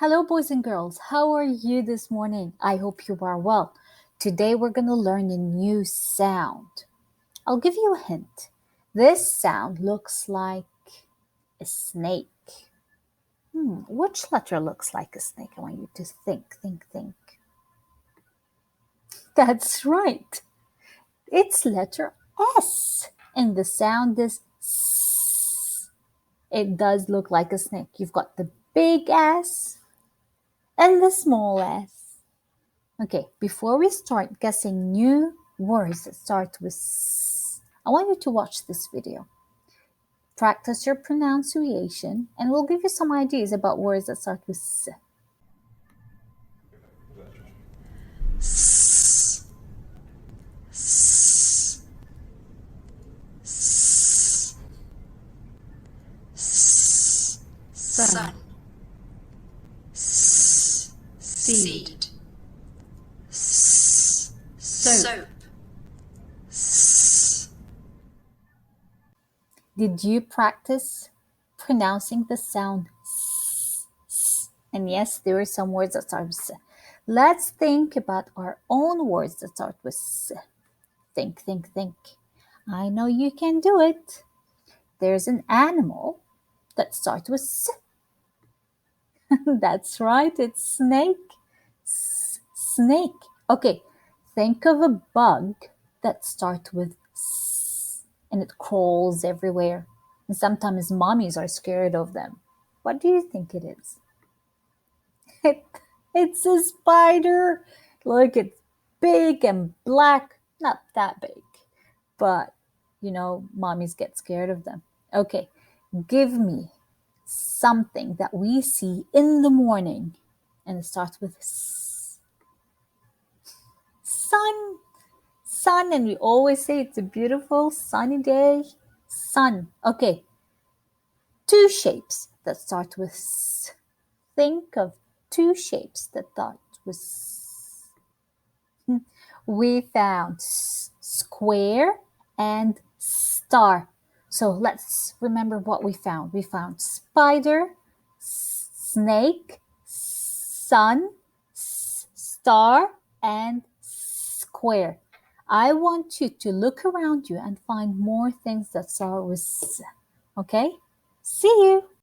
Hello, boys and girls. How are you this morning? I hope you are well. Today we're going to learn a new sound. I'll give you a hint. This sound looks like a snake. Which letter looks like a snake? I want you to think. That's right. It's letter S. And the sound is S. It does look like a snake. You've got the big S and the small s. Okay, before we start guessing new words that start with S, I want you to watch this video. Practice your pronunciation, and we'll give you some ideas about words that start with S. S, s, s, s, sun, s, seed, s, soap, s. Did you practice pronouncing the sound S? And yes, there are some words that start with S. Let's think about our own words that start with S. Think. I know you can do it. There's an animal that starts with S. That's right, it's snake. Snake. Okay, think of a bug that starts with S and it crawls everywhere. And sometimes mommies are scared of them. What do you think it is? It's a spider. Look, it's big and black. Not that big, but mommies get scared of them. Okay, give me something that we see in the morning and it starts with S. Sun. Sun, and we always say it's a beautiful sunny day. Sun. Okay, two shapes that start with S. Think of two shapes that start with S. We found square and star. So let's remember what we found. We found spider, snake, sun, star, and square. I want you to look around you and find more things that start with S. Okay? See you.